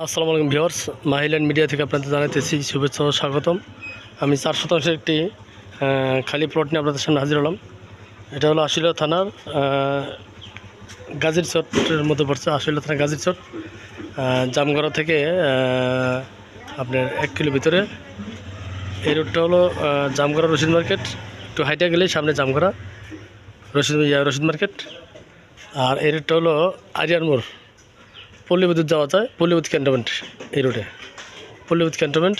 আসসালামু আলাইকুম viewers, মাহিল্যান্ড media থেকে আপনাদের জানাতেছি শুভেচ্ছা ও স্বাগতম। আমি 4 শতাংশের একটি খালি প্লট নিয়ে আপনাদের সামনে হাজির হলাম। এটা হলো আশুলিয়া থানার গাজীরচটের মধ্যে পড়ছে। আশুলিয়া থানা গাজীরচট, জামগড়া থেকে আপনার 1 কিলো ভিতরে। এই রোডটা হলো জামগড়া রশিদ মার্কেট। একটু হাইটে গেলেই সামনে জামগড়া রশিদ মার্কেট। আর এই রোডটা হলো আরিয়ার মোড়, পল্লী বিদ্যুৎ যাওয়া যায়, পল্লী বিদ্যুৎ ক্যান্টনমেন্ট। এই রোডে পল্লী বিদ্যুৎ ক্যান্টনমেন্ট,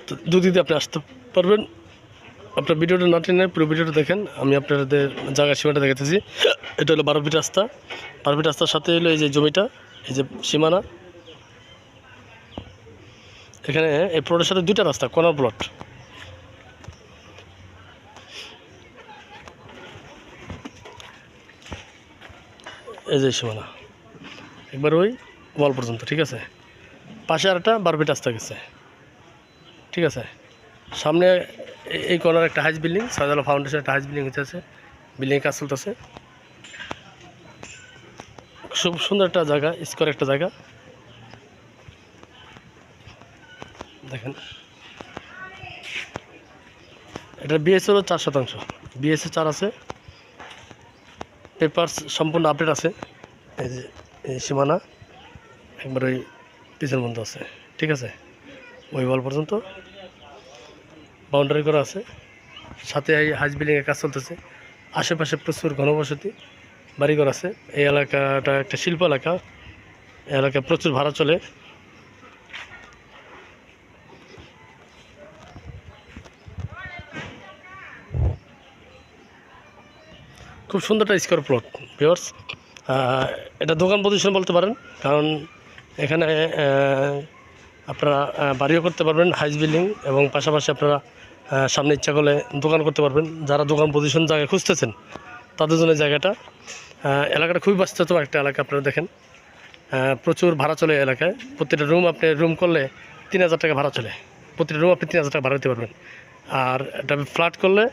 তো দুদিকে আপনি আসতে পারবেন। আপনার ভিডিওটা না টেনে পুরো ভিডিওটা দেখেন। আমি আপনাদের জায়গার সীমাটা দেখাতেছি। এটা হলো 12 ফিট রাস্তা। 12 ফিট রাস্তার সাথে হলো এই যে জমিটা, এই যে সীমানা। এখানে এই প্লটের সাথে 2টা রাস্তা, কর্নার প্লট। এই যে সীমানা একবার ওই ওয়াল পর্যন্ত, ঠিক আছে। পাশে আরেকটা 12 ফিট রাস্তা গেছে, ঠিক আছে। সামনে এই কর্নার একটা হাইস বিল্ডিং, সাজালা ফাউন্ডেশন একটা হাইস বিল্ডিং হইতেছে, বিল্ডিংয়ের কাজ চলতেছে। খুব সুন্দর একটা জায়গা, স্কোয়ার একটা জায়গা দেখেন। এটা বিএস হলো 4 শতাংশ, বিএসএ 4 আছে। পেপারস সম্পূর্ণ আপডেট আছে। এই যে এই সীমানা একবার ওই পিছন পর্যন্ত আছে, ঠিক আছে। ওই ওয়াল পর্যন্ত বাউন্ডারি করা আছে। সাথে এই হাউস বিল্ডিংয়ের কাজ চলতেছে। আশেপাশে প্রচুর ঘনবসতি, বাড়িঘর আছে। এই এলাকাটা একটা শিল্প এলাকা। এই এলাকায় প্রচুর ভাড়া চলে। খুব সুন্দর একটা স্কোয়ার প্লট ভিউয়ার্স। এটা দোকান পজিশন বলতে পারেন, কারণ এখানে আপনারা বাড়িও করতে পারবেন, হাউস বিল্ডিং, এবং পাশাপাশি আপনারা সামনে ইচ্ছা করলে দোকান করতে পারবেন। যারা দোকান পজিশন জায়গা খুঁজতেছেন তাদের জন্য জায়গাটা, এলাকাটা খুবই বাস্তব একটা এলাকা। আপনারা দেখেন, প্রচুর ভাড়া চলে এলাকায়। প্রতিটা রুম আপনি রুম করলে 3000 টাকা ভাড়া চলে। প্রতিটা রুম আপনি 3000 টাকা ভাড়া দিতে পারবেন। আর এটা ফ্ল্যাট করলে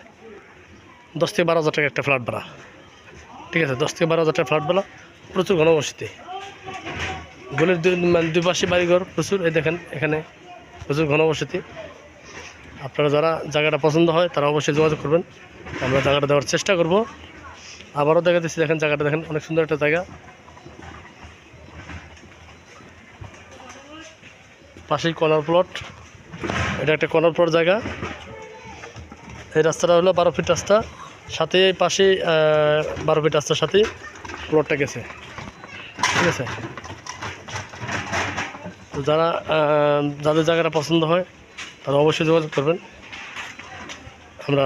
10 থেকে 12 হাজার টাকা একটা ফ্ল্যাট ভাড়া, ঠিক আছে। 10 থেকে 12 হাজার টাকা ফ্ল্যাট ভাড়া। প্রচুর ঘনবসতি, গলির দুই পাশে বাড়িঘর প্রচুর। এই দেখেন এখানে প্রচুর ঘনবসতি। আপনারা যারা জায়গাটা পছন্দ হয় তারা অবশ্যই যোগাযোগ করবেন। আমরা জায়গাটা দেওয়ার চেষ্টা করব। আবারও দেখাতেছি, দেখেন জায়গাটা দেখেন, অনেক সুন্দর একটা জায়গা। পাশেই কর্নার প্লট, এটা একটা কর্নার প্লট জায়গা। এই রাস্তাটা হলো 12 ফিট রাস্তা, সাথে পাশে 12 ফিট রাস্তার সাথে প্লটটা গেছে, ঠিক আছে। তো যাদের জায়গাটা পছন্দ হয় তারা অবশ্যই যোগাযোগ করবেন। আমরা